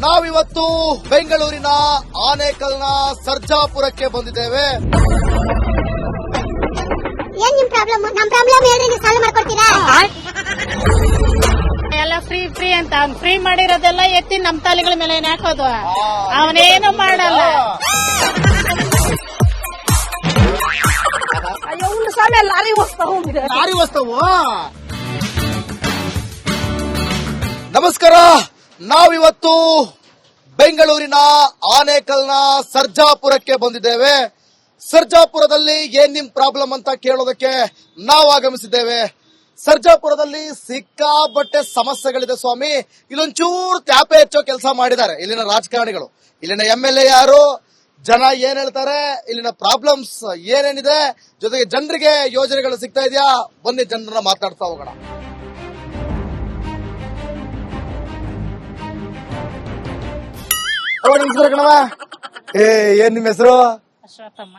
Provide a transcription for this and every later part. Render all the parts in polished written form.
ನಾವಿವತ್ತು ಬೆಂಗಳೂರಿನ ಆನೇಕಲ್ನ ಸರ್ಜಾಪುರಕ್ಕೆ ಬಂದಿದ್ದೇವೆ. ಏನ್ ನಿಮ್ ಪ್ರಾಬ್ಲಮ್? ನಮ್ ಪ್ರಾಬ್ಲಮ್ ಹೇಳ್ರಿ, ನೀವು ಸಾಲ್ವ್ ಮಾಡ್ಕೊಡ್ತೀರಾ? ಎಲ್ಲ ಫ್ರೀ ಫ್ರೀ ಅಂತ ಫ್ರೀ ಮಾಡಿರೋದೆಲ್ಲ ಎತ್ತಿ ನಮ್ ತಾಲಿಗಳ ಮೇಲೆ ಹಾಕೋದು. ಅವನೇನು ಮಾಡಲ್ಲ. ಅಯ್ಯೋ ಉಳ್ಳು ಸ್ವಾಮಿ ಲಾರಿ ವಸ್ತವು. ನಮಸ್ಕಾರ. ನಾವಿವತ್ತು ಬೆಂಗಳೂರಿನ ಆನೇಕಲ್ನ ಸರ್ಜಾಪುರಕ್ಕೆ ಬಂದಿದ್ದೇವೆ. ಸರ್ಜಾಪುರದಲ್ಲಿ ಏನ್ ನಿಮ್ ಪ್ರಾಬ್ಲಮ್ ಅಂತ ಕೇಳೋದಕ್ಕೆ ನಾವು ಆಗಮಿಸಿದ್ದೇವೆ. ಸರ್ಜಾಪುರದಲ್ಲಿ ಸಿಕ್ಕಾಪಟ್ಟೆ ಸಮಸ್ಯೆಗಳಿದೆ ಸ್ವಾಮಿ. ಇಲ್ಲೊಂಚೂರು ತ್ಯಾಪೆ ಹೆಚ್ಚೋ ಕೆಲಸ ಮಾಡಿದ್ದಾರೆ ಇಲ್ಲಿನ ರಾಜಕಾರಣಿಗಳು. ಇಲ್ಲಿನ MLA ಯಾರು, ಜನ ಏನ್ ಹೇಳ್ತಾರೆ, ಇಲ್ಲಿನ ಪ್ರಾಬ್ಲಮ್ಸ್ ಏನೇನಿದೆ, ಜೊತೆಗೆ ಜನರಿಗೆ ಯೋಜನೆಗಳು ಸಿಗ್ತಾ ಇದೆಯಾ, ಬನ್ನಿ ಜನರನ್ನ ಮಾತಾಡ್ತಾ ಹೋಗೋಣ. ನಮಸ್ಕಾರ ಕಣವ. ಏನ್ ನಿಮ್ ಹೆಸರು? ಅಶ್ವತ್ಥಮ್ಮ.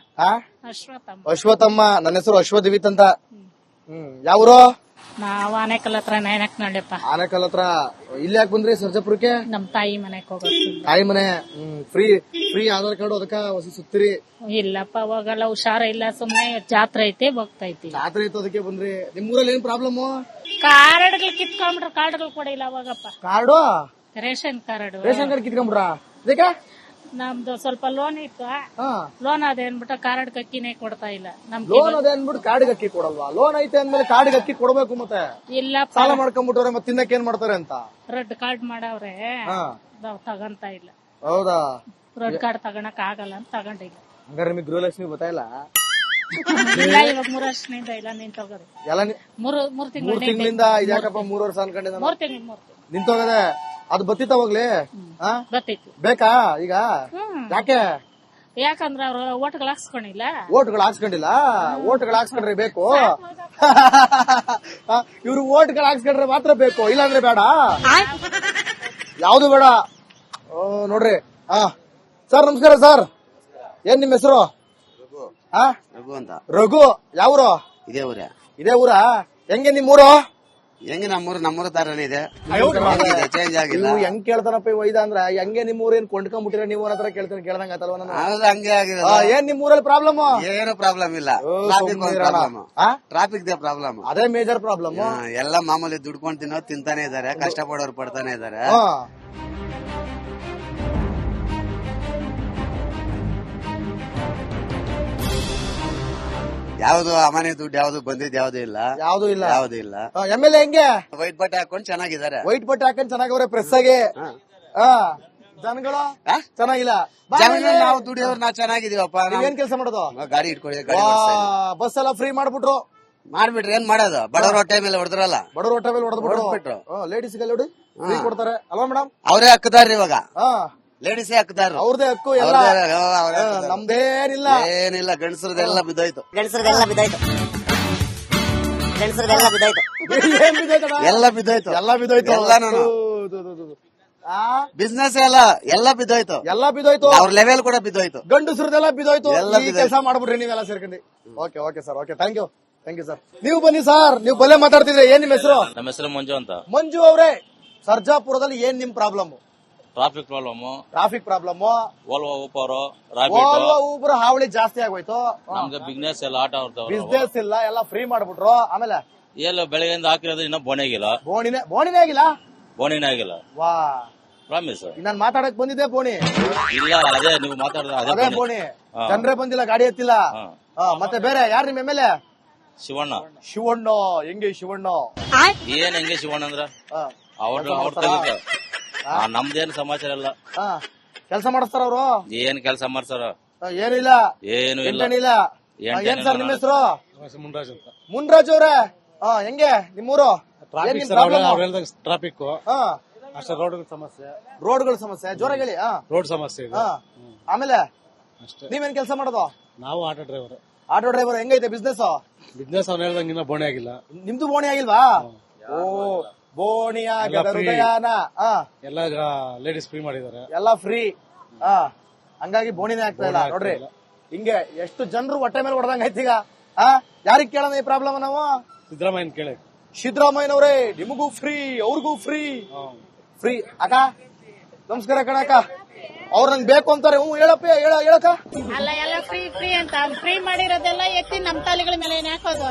ಅಶ್ವತ್ಥಮ್ಮ. ನನ್ನ ಹೆಸರು ಅಶ್ವದಿವಿತ್ ಅಂತ. ಯಾವ್ರು? ನಾವು ಆನೇಕಲ್ ಹತ್ರ ನೈನಕ್ನಳ್ಳಿಪ್ಪ. ಆನೇಕಲ್ ಹತ್ರ. ಇಲ್ಲಿ ಯಾಕೆ ಬಂದ್ರಿ ಸರ್ಜಾಪುರಕ್ಕೆ? ನಮ್ ತಾಯಿ ಮನೆಗೆ ಹೋಗೋದು. ತಾಯಿ ಮನೆ. ಫ್ರೀ ಆಧಾರ್ ಕಾರ್ಡ್ ಅದಕ್ಕ ಹೊಸ ಸುತ್ತೀರಿ? ಇಲ್ಲಪ್ಪ ಹೋಗಲ್ಲ, ಹುಷಾರ ಇಲ್ಲ, ಸುಮ್ನೆ ಜಾತ್ರೆ ಐತೆ ಹೋಗ್ತಾ ಇತಿ. ಜಾತ್ರೆ ಇತ್ತು ಅದಕ್ಕೆ ಬಂದ್ರಿ. ನಿಮ್ ಊರಲ್ಲಿ ಏನ್ ಪ್ರಾಬ್ಲಮ್? ಕಾರ್ಡ್ಗಳು ಕಿತ್ಕೊಂಡ್ಬಿಟ್ರೆ ಕಾರ್ಡ್ಗಳು ಕೊಡಿಲ್ಲ ಅವಾಗಪ್ಪ. Card? Ration card. Ration card ಕಿತ್ಕೊಂಡ್ಬಿಟ್ರ? ಅದಕ್ಕೆ ನಮ್ದು ಸ್ವಲ್ಪ ಲೋನ್ ಇತ್ತು. ಲೋನ್ ಅದೇ ಅನ್ಬಿಟ್ಟು ಕಾರ್ಡ್ ಅಕ್ಕಿನೇ ಕೊಡ್ತಾ ಇಲ್ಲ. ಲೋನ್ ಅದೇ ಅನ್ಬಿಟ್ಟು ಕಾರ್ಡ್ ಅಕ್ಕಿ ಕೊಡಲ್ವಾ? ಲೋನ್ ಐತೆ ಅಂದ್ಮೇಲೆ ಕಾರ್ಡ್ ಅಕ್ಕಿ ಕೊಡ್ಬೇಕು. ಮತ್ತೆ ಇಲ್ಲ ಸಾಲ ಮಾಡ್ಕೊಂಡ್ಬಿಟ್ಟವ್ರೆ, ಮತ್ತೆ ತಿನ್ನಕ್ಕೆ ಏನ್ ಮಾಡ್ತಾರೆ ಅಂತ ರೆಡ್ ಕಾರ್ಡ್ ಮಾಡವ್ರೆ. ತಗಂತ ಇಲ್ಲ. ಹೌದಾ? ರೆಡ್ ಕಾರ್ಡ್ ತಗೊಳಕ್ ಆಗಲ್ಲ ಅಂತ ತಗೊಂಡಿಲ್ಲ. ಹಂಗಾರೆ ನಿಮಗೆ ಗೃಹಲಕ್ಷ್ಮಿ ಗೊತ್ತಾಯಿಲ್ಲ? ಇಲ್ಲ, ಇವಾಗ 3 ವರ್ಷದಿಂದ ಇಲ್ಲ ನಿಂತೋಗದೆ. ಎಲ್ಲ 3 ತಿಂಗಳಿಂದ ಇದ್ಯಾಕಪ್ಪ 3 ವರ್ಷ ಅನ್ಕೊಂಡಿದ್ದ? 3 ತಿಂಗಳು ನಿಂತೋಗದೆ. ಅದು ಬತ್ತಿತ್ತ ಹೋಗ್ಲಿ? ಗೊತ್ತೈತಿ. ಬೇಕಾ ಈಗ? ಯಾಕೆ? ಯಾಕಂದ್ರೆ ಅವ್ರು ಓಟ್ಗಳು ಹಾಕ್ಸ್ಕೊಂಡಿಲ್ಲ. ಓಟ್ಗಳು ಹಾಕ್ಸ್ಕೊಂಡಿಲ್ಲ? ಓಟ್ಗಳು ಹಾಕ್ಸ್ಕೊಂಡ್ರೆ ಬೇಕು. ಇವ್ರು ಓಟ್ಗಳು ಹಾಕ್ಸ್ಕೊಂಡ್ರೆ ಮಾತ್ರ ಬೇಕು, ಇಲ್ಲಾಂದ್ರೆ ಬೇಡ. ಯಾವ್ದು ಬೇಡ. ನೋಡ್ರಿ. ಸರ್ ನಮಸ್ಕಾರ. ಸರ್ ಏನ್ ನಿಮ್ ಹೆಸರು? ರಘು ಅಂತ. ರಘು. ಯಾವ್ರು? ಇದೇ ಊರ? ಹೆಂಗೆ ನಿಮ್ಮೂರು? ಹೆಂಗೆ ನಮ್ಮೂರ ತರನೇ ಇದೆ, ಚೇಂಜ್ ಆಗಿಲ್ಲ. ಹೆಂಗ್ ಕೇಳ್ತಾನಪ್ಪ ಒಯ್ದ ಅಂದ್ರ? ಹೆಂಗೆ ನಿಮ್ಮೂರ್ ಏನ್ ಕೊಂಡ್ಕೊಂಡ್ಬಿಟ್ಟಿರ ನೀವು ಹತ್ರ ಕೇಳ್ದಂಗ ಆತಲ್ವ ನಾನು? ಹಂಗೆ ಆಗಿದೆ. ಏನ್ ನಿಮ್ಮೂರಲ್ಲಿ ಪ್ರಾಬ್ಲಮ್? ಏನು ಪ್ರಾಬ್ಲಮ್ ಇಲ್ಲ. Traffic they problem. ಅದೇ ಮೇಜರ್ ಪ್ರಾಬ್ಲಮ್. ಎಲ್ಲ ಮಾಮೂಲಿ ದುಡ್ಕೊಂಡು ತಿನ್ನೋರು ತಿಂತಾನೆ ಇದಾರೆ, ಕಷ್ಟಪಡೋರು ಪಡ್ತಾನೆ ಇದಾರೆ. ಯಾವ್ದು ಅಮಾನ್ಯ ದುಡ್ಡು ಯಾವ್ದು ಬಂದಿದ್ ಯಾವ್ದು ಇಲ್ಲ. ಯಾವ್ದು ಇಲ್ಲ. MLA ಹೆಂಗೆ? ವೈಟ್ ಬಟ್ಟೆ ಹಾಕೊಂಡು ಚೆನ್ನಾಗಿದ್ದಾರೆ. ವೈಟ್ ಬಟ್ಟೆ ಹಾಕೊಂಡ್ ಚೆನ್ನಾಗವ್ರೆ ಪ್ರೆಸ್ ಆಗಿ. ಜನಗಳು ಚೆನ್ನಾಗಿಲ್ಲ. ನಾವು ದುಡಿಯೋರು ನಾವ್ ಚೆನ್ನಾಗಿದೀವಪ್ಪ. ಏನ್ ಕೆಲಸ ಮಾಡೋದು? ಗಾಡಿ ಇಟ್ಕೊಳ್ಳಿ. ಬಸ್ ಎಲ್ಲ ಫ್ರೀ ಮಾಡ್ಬಿಟ್ರು. ಮಾಡ್ಬಿಟ್ರಿ ಏನ್ ಮಾಡೋದು? ಬಡವ್ರ ಹೊಟ್ಟೆ ಮೇಲೆ ಹೊಡೆದ್ರಲ್ಲ. ಬಡವ್ರ ಹೊಟ್ಟೆ ಮೇಲೆ ಹೊಡೆದ್ಬಿಟ್ರು. ಲೇಡೀಸ್ ನೋಡಿ ಫ್ರೀ ಕೊಡ್ತಾರೆ ಅಲ್ವಾ ಮೇಡಮ್? ಅವರೇ ಹಾಕ್ತಾರ್ರಿ ಇವಾಗ. ಲೇಡೀಸೇ ಹಾಕ್ತಾರ. ಅವ್ರದೇ ಹಕ್ಕು ಎಲ್ಲ. ನಮ್ದೇನಿಲ್ಲ. ಏನಿಲ್ಲ. ಗಂಡಸರದೆಲ್ಲ ಬಿದ್ದೋಯ್ತು. ಎಲ್ಲ ಬಿದ್ದೋಯ್ತು. ಬಿಸ್ನೆಸ್ ಎಲ್ಲ ಬಿದ್ದೋಯ್ತು. ಅವ್ರ ಲೆವೆಲ್ ಕೂಡ ಬಿದ್ದೋಯ್ತು. ಗಂಡಸರದೆಲ್ಲ ಬಿದ್ದೋಯ್ತು. ಕೆಲಸ ಮಾಡ್ಬಿಟ್ರಿ ನೀವೆಲ್ಲ ಸೇರ್ಕೊಂಡಿ. Okay sir. Okay, thank you sir. ನೀವು ಬನ್ನಿ ಸರ್. ನೀವು ಬಲ್ಲೆ ಮಾತಾಡ್ತಿದ್ರೆ. ಏನ್ ನಿಮ್ ಹೆಸರು? ನಮ್ಮ ಹೆಸರು ಮಂಜು ಅಂತ. ಮಂಜು ಅವರೇ, ಸರ್ಜಾಪುರದಲ್ಲಿ ಏನ್ ನಿಮ್ problem? Traffic problem. Volvo Uber ಹಾವಳಿ ಜಾಸ್ತಿ ಆಗೋಯ್ತು. ನಮ್ಗೆ ಬಿಸ್ನೆಸ್ ಎಲ್ಲ ಆಟ ಬಿಸ್ನೆಸ್ ಇಲ್ಲ, ಎಲ್ಲ ಫ್ರೀ ಮಾಡ್ಬಿಟ್ರು. ಆಮೇಲೆ ಎಲ್ಲ ಬೆಳಗ್ಗೆಯಿಂದ ಹಾಕಿರೋದು ಇನ್ನೂ ಬೋಣಿ ಆಗಿಲ್ಲ. ವಾ, ಪ್ರಾಮಿಸ್. ನಾನ್ ಮಾತಾಡಕ್ ಬಂದಿದ್ದೆ ಬೋಣಿ ಇಲ್ಲ. ಅದೇ ನೀವು ಮಾತಾಡಿದ್ರೆ ಅದೇ ಬೋಣಿ. ಜನರೇ ಬಂದಿಲ್ಲ, ಗಾಡಿ ಎತ್ತಿಲ್ಲ. ಮತ್ತೆ ಬೇರೆ ಯಾರು ನಿಮ್ MLA? ಶಿವಣ್ಣ. ಹೆಂಗೆ ಶಿವಣ್ಣ? ಹೆಂಗೆ ಶಿವಣ್ಣ ಅಂದ್ರ ನಮ್ದೇನು ಸಮಾಚಾರ ಇಲ್ಲ. ಕೆಲಸ ಮಾಡಿಸ್ತಾರ ಅವ್ರು? ಏನ್ ಕೆಲಸ ಮಾಡ್ತಾರ? ಏನಿಲ್ಲ. ಏನು ಇಲ್ಲ. ಏನ್ ಸರ್ ನಿಮ್ ಹೆಸರು? ಮುನ್ರಾಜ್ ಅವ್ರೆ, ಹೆಂಗೆ ನಿಮ್ಮೂರು? ಟ್ರಾಫಿಕ್ ರೋಡ್ಗಳ ಸಮಸ್ಯೆ ಜೋರಾಗಿ ಹೇಳಿ. ರೋಡ್ ಸಮಸ್ಯೆ. ಆಮೇಲೆ ನೀವೇನ್ ಕೆಲಸ ಮಾಡೋದು? ನಾವು ಆಟೋ ಡ್ರೈವರ್. ಹೆಂಗೈತೆ ಬಿಸ್ನೆಸ್? ಅವ್ನು ಹೇಳ್ದಂಗೆ ಇನ್ನೂ ಬೋಣಿ ಆಗಿಲ್ಲ. ನಿಮ್ದು ಬೋಣಿ ಆಗಿಲ್ವಾ? ಬೋಣಿ ಹೃದಯನ ಎಲ್ಲ ಲೇಡೀಸ್ ಫ್ರೀ ಮಾಡಿದ್ದಾರೆ. ಎಲ್ಲ ಫ್ರೀ. ಹಂಗಾಗಿ ಬೋಣಿನೇ ಆಗ್ತಾ ಇಲ್ಲ ನೋಡ್ರಿ. ಹಿಂಗೆ ಎಷ್ಟು ಜನರು ಹೊಟ್ಟೆ ಮೇಲೆ ಹೊಡೆದಂಗ ಐತೀಗ. ಯಾರಿಗ್ ಕೇಳೋಣ ಈ ಪ್ರಾಬ್ಲಮ್ ನಾವು? ಸಿದ್ದರಾಮಯ್ಯನ ಕೇಳಿ. ಸಿದ್ದರಾಮಯ್ಯನವರೇ, ನಿಮಗೂ ಫ್ರೀ, ಅವ್ರಿಗೂ ಫ್ರೀ. ಫ್ರೀ ಅಕ್ಕ ನಮಸ್ಕಾರ ಕಣಕ್ಕ. ಅವ್ರ ನಂಗೆ ಬೇಕು ಅಂತಾರೆ. ಹೇಳಪ್ಪ, ಹೇಳಕ್ಕ. ಅಲ್ಲ ಎಲ್ಲ ಫ್ರೀ ಫ್ರೀ ಅಂತ ಫ್ರೀ ಮಾಡಿರೋದೆಲ್ಲ ಎತ್ತಿ ನಮ್ ತಲೆಗಳ ಮೇಲೆ ಏನ್ ಹಾಕೋದು.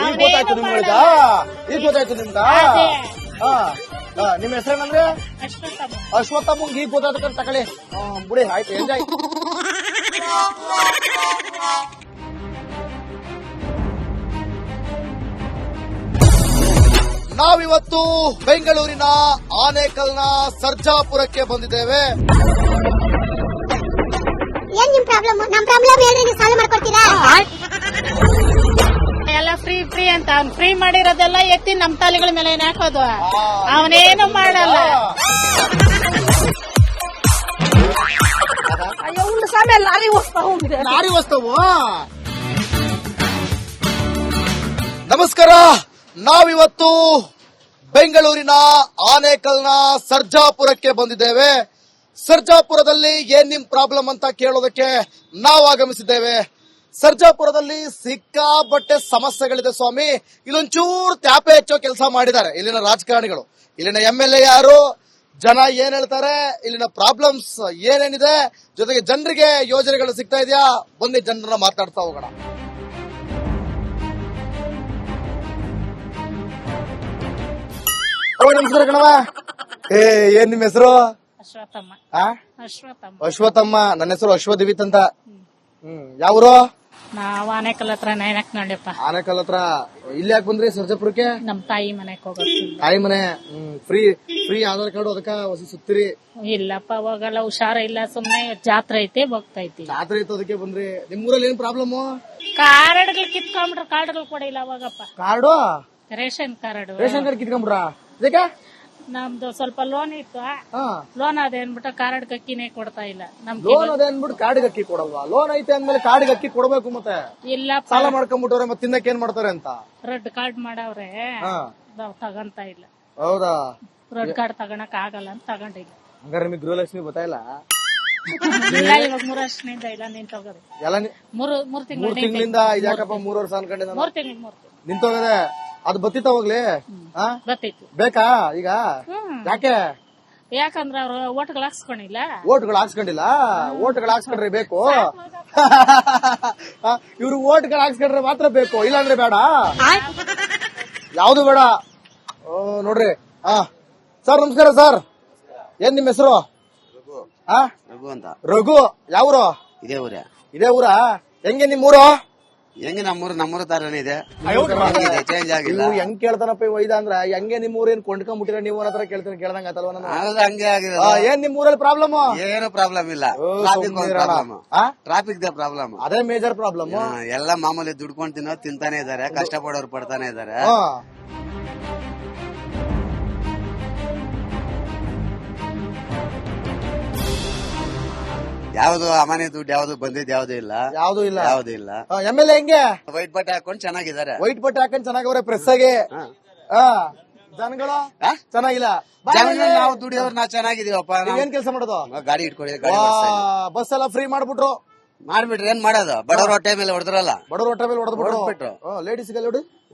ಈಗ ಗೊತ್ತಾಯ್ತು ನಿಮ್ಗ, ಈಗ ಗೊತ್ತಾಯ್ತು ನಿಮ್ಗ. ನಿಮ್ ಹೆಸರೇನಂದ್ರೆ? ಅಶ್ವತ್ಥಮ್ಮ. ಈಗ ಗೊತ್ತಾಯ್ತು ತಗೊಳ್ಳಿ ಬಿಡಿ. ಆಯ್ತು, ಎಂಜಾಯ್. ನಾವಿವತ್ತು ಬೆಂಗಳೂರಿನ ಆನೇಕಲ್ನ ಸರ್ಜಾಪುರಕ್ಕೆ ಬಂದಿದ್ದೇವೆ. ಏನ್ ನಿಮ್ ಪ್ರಾಬ್ಲಮ್? ನಮ್ ಪ್ರಾಬ್ಲಮ್ ಹೇಳ್ರಿ, ನೀವು ಸಾಲ್ವ್ ಮಾಡ್ಕೊಡ್ತೀರಾ? ಎಲ್ಲ ಫ್ರೀ ಫ್ರೀ ಅಂತ ಫ್ರೀ ಮಾಡಿರೋದೆಲ್ಲ ಎತ್ತಿ ನಮ್ ತಲೆಗಳ ಮೇಲೆ ಏನ್ ಹಾಕೋದು. ಅವನೇನು ಮಾಡಲ್ಲ. ಅಯ್ಯೋ ಉಂಡು ಸಾಮೆ ಲಾರಿ ವಸ್ತವು. ನಮಸ್ಕಾರ. ನಾವಿವತ್ತು ಬೆಂಗಳೂರಿನ ಆನೇಕಲ್ನ ಸರ್ಜಾಪುರಕ್ಕೆ ಬಂದಿದ್ದೇವೆ. ಸರ್ಜಾಪುರದಲ್ಲಿ ಏನ್ ನಿಮ್ ಪ್ರಾಬ್ಲಮ್ ಅಂತ ಕೇಳೋದಕ್ಕೆ ನಾವು ಆಗಮಿಸಿದ್ದೇವೆ. ಸರ್ಜಾಪುರದಲ್ಲಿ ಸಿಕ್ಕಾಪಟ್ಟೆ ಸಮಸ್ಯೆಗಳಿದೆ ಸ್ವಾಮಿ. ಇಲ್ಲೊಂಚೂರು ತ್ಯಾಪೆ ಹೆಚ್ಚೋ ಕೆಲಸ ಮಾಡಿದ್ದಾರೆ ಇಲ್ಲಿನ ರಾಜಕಾರಣಿಗಳು. ಇಲ್ಲಿನ MLA ಯಾರು, ಜನ ಏನ್ ಹೇಳ್ತಾರೆ, ಇಲ್ಲಿನ ಪ್ರಾಬ್ಲಮ್ಸ್ ಏನೇನಿದೆ, ಜೊತೆಗೆ ಜನರಿಗೆ ಯೋಜನೆಗಳು ಸಿಗ್ತಾ ಇದೆಯಾ, ಬನ್ನಿ ಜನರನ್ನ ಮಾತಾಡ್ತಾ ಹೋಗೋಣ. ನಮಸ್ಕಾರ ಕಣವ. ಏನ್ ನಿಮ್ ಹೆಸರು? ಅಶ್ವತ್ಥಮ್ಮ. ಅಶ್ವತ್ಥಮ್ಮ. ನನ್ನ ಹೆಸರು ಅಶ್ವದಿವಿತ್ ಅಂತ. ಯಾವ್ರು? ನಾವ್ ಆನೇಕಲ್ ಹತ್ರ ನೈನಕ್ ನೋಡ್ಯಪ್ಪ. ಆನೇಕಲ್ ಹತ್ರ. ಇಲ್ಲಿ ಯಾಕೆ ಬಂದ್ರಿ ಸರ್ಜಾಪುರಕ್ಕೆ? ನಮ್ ತಾಯಿ ಮನೆಗ್ ಹೋಗೋದು. ತಾಯಿ ಮನೆ. ಫ್ರೀ ಆಧಾರ್ ಕಾರ್ಡ್ ಅದಕ್ಕ ಹೊಸ ಸುತ್ತಿರಿ? ಇಲ್ಲಪ್ಪ ಹೋಗಲ್ಲ, ಹುಷಾರ ಇಲ್ಲ, ಸುಮ್ನೆ ಜಾತ್ರೆ ಐತೆ ಹೋಗ್ತಾ ಇತಿ. ಜಾತ್ರೆ ಇತ್ತು ಅದಕ್ಕೆ ಬಂದ್ರಿ. ನಿಮ್ಮೂರಲ್ಲಿ ಏನ್ ಪ್ರಾಬ್ಲಮ್? ಕಾರ್ಡ್ಗಳು ಕಿತ್ಕೊಂಡ್ಬಿಟ್ರೆ ಕಾರ್ಡ್ಗಳು ಕೊಡಿಲ್ಲ ಅವಾಗಪ್ಪ. Card? Ration card. Ration card ಕಿತ್ಕೊಂಡ್ರ? ಇದಕ್ಕೆ ನಮ್ದು ಸ್ವಲ್ಪ ಲೋನ್ ಇತ್ತು. ಲೋನ್ ಅದೇ ಅನ್ಬಿಟ್ಟು ಕಾರ್ಡ್ ಅಕ್ಕಿನೇ ಕೊಡ್ತಾ ಇಲ್ಲ. ಲೋನ್ ಅದೇ ಅನ್ಬಿಟ್ಟು ಕಾರ್ಡಿಗೆ ಅಕ್ಕಿ ಕೊಡಲ್ವಾ? ಲೋನ್ ಐತೆ ಅಂದ್ಮೇಲೆ ಕಾರ್ಡಿಗೆ ಅಕ್ಕಿ ಕೊಡ್ಬೇಕು. ಮತ್ತೆ ಇಲ್ಲ ಸಾಲ ಮಾಡ್ಕೊಂಡ್ಬಿಟ್ಟವ್ರೆ, ಮತ್ತೆ ತಿನ್ನಕ್ಕೆ ಏನ್ ಮಾಡ್ತಾರೆ ಅಂತ ರೆಡ್ ಕಾರ್ಡ್ ಮಾಡವ್ರೆ. ತಗಂತ ಇಲ್ಲ. ಹೌದಾ? ರೆಡ್ ಕಾರ್ಡ್ ತಗೊಳಕ್ ಆಗಲ್ಲ ಅಂತ ತಗೊಂಡಿಲ್ಲ. ಹಂಗಾರೆ ನಿಮಗೆ ಗೃಹಲಕ್ಷ್ಮಿ ಗೊತ್ತಾಯಿಲ್ಲ? ಇಲ್ಲ, ಇವಾಗ 3 ವರ್ಷದಿಂದ ಇಲ್ಲ ನಿಂತೋಗದೆ. ಎಲ್ಲ 3 ತಿಂಗಳಿಂದ ಇದ್ಯಾಕಪ್ಪ 3 ವರ್ಷ ಅನ್ಕೊಂಡಿದ್ದ? 3 ತಿಂಗಳು ನಿಂತೋಗದೆ. ಅದು ಬತ್ತಿತ್ತ ಹೋಗ್ಲಿ? ಗೊತ್ತೈತಿ. ಬೇಕಾ ಈಗ? ಯಾಕೆ? ಯಾಕಂದ್ರ ಅವ್ರು ಓಟ್ಗಳು ಹಾಕ್ಸ್ಕೊಂಡಿಲ್ಲ. ಓಟ್ಗಳು ಹಾಕ್ಸ್ಕೊಂಡಿಲ್ಲ? ಓಟ್ಗಳು ಹಾಕ್ಸ್ಕೊಂಡ್ರೆ ಬೇಕು. ಇವ್ರು ಓಟ್ಗಳು ಹಾಕ್ಸ್ಕೊಂಡ್ರೆ ಮಾತ್ರ ಬೇಕು, ಇಲ್ಲಾಂದ್ರೆ ಬೇಡ. ಯಾವ್ದು ಬೇಡ. ನೋಡ್ರಿ. ಸರ್ ನಮಸ್ಕಾರ. ಸರ್ ಏನ್ ನಿಮ್ ಹೆಸರು? ರಘು ಅಂತ. ರಘು. ಯಾವ್ರು? ಇದೇ ಊರ? ಹೆಂಗೆ ನಿಮ್ಮೂರು? ಹೆಂಗೆ ನಮ್ಮೂರು ತರನೇ ಇದೆ, ಚೇಂಜ್ ಆಗಿಲ್ಲ. ನೀವು ಹೆಂಗ್ ಕೇಳ್ತಾನಪ್ಪ ಒಯ್ದ ಅಂದ್ರ ಹೆಂಗೆ ನಿಮ್ಮೂರ್ ಏನ್ ಕೊಂಡ್ಕೊಂಡ್ಬಿಟ್ಟಿರ ನೀವು ಹತ್ರ ಕೇಳ್ದಂಗ ಆತಲ್ವ? ಹಂಗೆ ಆಗಿದೆ. ಏನ್ ನಿಮ್ಮೂರಲ್ಲಿ ಪ್ರಾಬ್ಲಮ್? ಏನು ಪ್ರಾಬ್ಲಮ್ ಇಲ್ಲ. ಟ್ರಾಫಿಕ್ ಪ್ರಾಬ್ಲಮ್, ಅದೇ ಮೇಜರ್ ಪ್ರಾಬ್ಲಮ್. ಎಲ್ಲ ಮಾಮೂಲಿ ದುಡ್ಕೊಂಡು ತಿನ್ನೋರು ತಿಂತಾನೆ ಇದಾರೆ, ಕಷ್ಟಪಡೋರು ಪಡ್ತಾನೆ ಇದಾರೆ. ಯಾವ್ದು ಅಮಾನ್ಯ ದುಡ್ಡು ಯಾವ್ದು ಬಂದಿದ್ ಯಾವ್ದು ಇಲ್ಲ. ಯಾವ್ದು ಇಲ್ಲ. MLA ಹೆಂಗೆ ವೈಟ್ ಬಟ್ಟೆ ಹಾಕೊಂಡು ಚೆನ್ನಾಗಿದ್ದಾರೆ. ವೈಟ್ ಬಟ್ಟೆ ಹಾಕೊಂಡ್ ಚೆನ್ನಾಗವ್ರೆ ಪ್ರೆಸ್ಸಾಗೆ. ಜನಗಳು ಚೆನ್ನಾಗಿಲ್ಲ. ನಾವು ದುಡಿಯೋರು ನಾವು ಚೆನ್ನಾಗಿದೀವಪ್ಪ. ಏನ್ ಕೆಲಸ ಮಾಡೋದು? ಗಾಡಿ ಇಟ್ಕೊಳ್ಳಿ. ಬಸ್ ಎಲ್ಲ ಫ್ರೀ ಮಾಡ್ಬಿಟ್ರು. ಮಾಡ್ಬಿಟ್ರೆ ಏನ್ ಮಾಡೋದು? ಬಡವ್ರ ಹೊಟ್ಟೆ ಮೇಲೆ ಹೊಡೆದ್ರಲ್ಲ. ಬಡವ್ರ ಹೊಟ್ಟೆ ಮೇಲೆ ಹೊಡೆದ್ಬಿಟ್ರು. ಲೇಡೀಸ್ಗೆ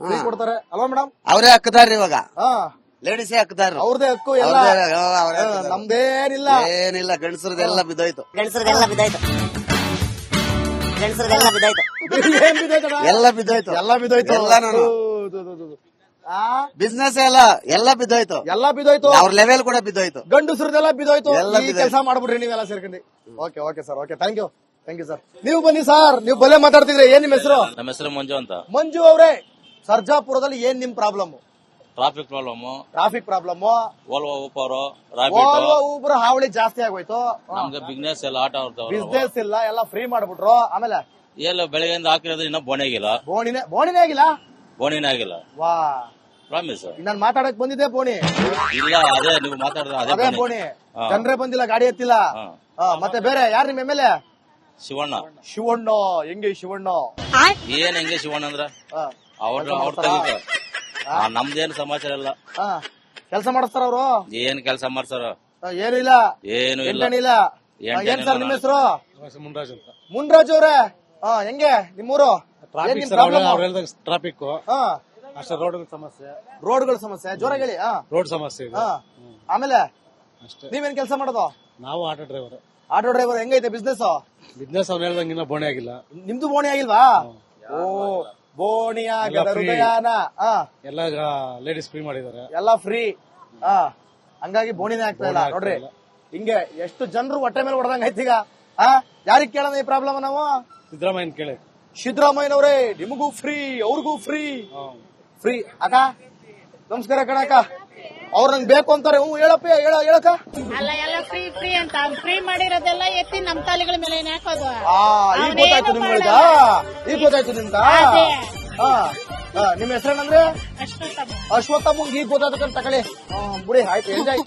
ಫ್ರೀ ಕೊಡ್ತಾರೆ ಅಲ್ವಾ ಮೇಡಮ್? ಅವರೇ ಹಾಕ್ತಾರ್ರಿ ಇವಾಗ. ಲೇಡೀಸೇ ಹಾಕ್ತಾರ. ಅವ್ರದೇ ಹಕ್ಕು ಎಲ್ಲ. ನಮ್ದೇನಿಲ್ಲ. ಏನಿಲ್ಲ. ಗಂಡಸರದೆಲ್ಲ ಬಿದ್ದೋಯ್ತು. ಎಲ್ಲ ಬಿದ್ದೋಯ್ತು. ಬಿಸ್ನೆಸ್ ಎಲ್ಲ ಬಿದ್ದೋಯ್ತು. ಅವ್ರ ಲೆವೆಲ್ ಕೂಡ ಬಿದ್ದೋಯ್ತು. ಗಂಡಸರದೆಲ್ಲ ಬಿದ್ದೋಯ್ತು. ಕೆಲಸ ಮಾಡ್ಬಿಡ್ರಿ ನೀವೆಲ್ಲ ಸೇರ್ಕೊಂಡು. Okay sir. Okay, thank you sir. ನೀವು ಬನ್ನಿ ಸರ್. ನೀವು ಬಲೆ ಮಾತಾಡ್ತಿದ್ರಿ. ಏನ್ ನಿಮ್ ಹೆಸರು? ನಮ್ಮ ಹೆಸರು ಮಂಜು ಅಂತ. ಮಂಜು ಅವ್ರೆ, ಸರ್ಜಾಪುರದಲ್ಲಿ ಏನ್ ನಿಮ್ problem? Traffic problem. Volvo Uber ಹಾವಳಿ ಜಾಸ್ತಿ ಆಗೋಯ್ತು. ನಮ್ಗೆ ಬಿಸ್ನೆಸ್ ಎಲ್ಲ ಆಟ ಬಿಸ್ನೆಸ್ ಇಲ್ಲ, ಎಲ್ಲ ಫ್ರೀ ಮಾಡ್ಬಿಟ್ರು. ಆಮೇಲೆ ಎಲ್ಲ ಬೆಳಗ್ಗೆಯಿಂದ ಹಾಕಿರೋದು ಇನ್ನ ಬೋಣಿ ಆಗಿಲ್ಲ. ಬೋಣಿನೇ ಆಗಿಲ್ಲ. ವಾ, ಪ್ರಾಮಿಸ್. ನಾನು ಮಾತಾಡಕ್ ಬಂದಿದ್ದೆ ಬೋಣಿ ಇಲ್ಲ. ಅದೇ ನೀವು ಮಾತಾಡಿದ್ರೆ ಅದೇ ಬೋಣಿ. ಜನರೇ ಬಂದಿಲ್ಲ, ಗಾಡಿ ಎತ್ತಿಲ್ಲ. ಮತ್ತೆ ಬೇರೆ ಯಾರು ನಿಮ್ MLA? ಶಿವಣ್ಣ. ಹೆಂಗೆ ಶಿವಣ್ಣ? ಹೆಂಗೆ ಶಿವಣ್ಣ ಅಂದ್ರ ಅವ್ರ ನಮ್ದೇನು ಸಮಾಚಾರ ಇಲ್ಲ. ಕೆಲಸ ಮಾಡಿಸ್ತಾರ ಅವ್ರು? ಏನ್ ಕೆಲಸ ಮಾಡ್ತಾರ? ಏನು ಇಲ್ಲ. ಏನ್ ಸರ್ ನಿಮ್ ಹೆಸರು? ಮುನ್ರಾಜ್ ಅಂತ. ಮುನ್ರಾಜ್ ಅವ್ರೆ, ಹೆಂಗೆ ನಿಮ್ಮೂರು? ಟ್ರಾಫಿಕ್ ಅಷ್ಟೇ. ರೋಡ್ಗಳ ಸಮಸ್ಯೆ ಜೋರಾಗಿ ಹೇಳಿ. ರೋಡ್ ಸಮಸ್ಯೆ ಇದೆ. ಆಮೇಲೆ ಅಷ್ಟೇ. ನೀವೇನ್ ಕೆಲಸ ಮಾಡೋದು? ನಾವು ಆಟೋ ಡ್ರೈವರ್. Auto driver. ಹೆಂಗೈತೆ ಬಿಸ್ನೆಸ್? ಬಿಸ್ನೆಸ್ ಅವ್ನು ಹೇಳ್ದಂಗಿನ್ನ ಬೋಣಿ ಆಗಿಲ್ಲ. ನಿಮ್ದು ಬೋಣಿ ಆಗಿಲ್ವಾ? ಓ, ಬೋಣಿ ಆಗದ ಎಲ್ಲ free. ಹೃದಯನ ಎಲ್ಲ ಲೇಡೀಸ್ ಫ್ರೀ ಮಾಡಿದ್ದಾರೆ. ಎಲ್ಲ ಫ್ರೀ. ಹಂಗಾಗಿ ಬೋಣಿನೇ ಆಗ್ತಾ ಇಲ್ಲ ನೋಡ್ರಿ. ಹಿಂಗೆ ಎಷ್ಟು ಜನರು ಹೊಟ್ಟೆ ಮೇಲೆ ಹೊಡೆದಂಗ ಐತೀಗ. ಯಾರಿಗ್ ಕೇಳೋಣ ಈ ಪ್ರಾಬ್ಲಮ್ ನಾವು? ಸಿದ್ದರಾಮಯ್ಯನ್ ಕೇಳಿ. ಸಿದ್ದರಾಮಯ್ಯನವ್ರೆ, ನಿಮಗೂ ಫ್ರೀ, ಅವ್ರಿಗೂ ಫ್ರೀ. ಫ್ರೀ ಅಕ್ಕ. ನಮಸ್ಕಾರ ಕಣಕ್ಕ. ಅವ್ರ ನಂಗೆ ಬೇಕು ಅಂತಾರೆ. ಹ್ಞೂ ಹೇಳಪ್ಪ, ಹೇಳಕ್ಕ. ಅಲ್ಲ ಎಲ್ಲ ಫ್ರೀ ಫ್ರೀ ಅಂತ ಫ್ರೀ ಮಾಡಿರೋದೆಲ್ಲ ಎತ್ತಿ ನಮ್ ತಾಲಿಗಳ ಮೇಲೆ ಹಾಕೋದು. ಈಗ ಗೊತ್ತಾಯ್ತು ನಿಮ್ಗ? ಈಗ ಗೊತ್ತಾಯ್ತು ನಿಮ್ಗ? ನಿಮ್ ಹೆಸರೇನಂದ್ರೆ? ಅಶ್ವತ್ಥಮ್ಮ. ಈಗ ಗೊತ್ತಾಯ್ತು ತಗೊಳ್ಳಿ. ಬಿಡಿ, ಆಯ್ತು, ಎಂಜಾಯ್.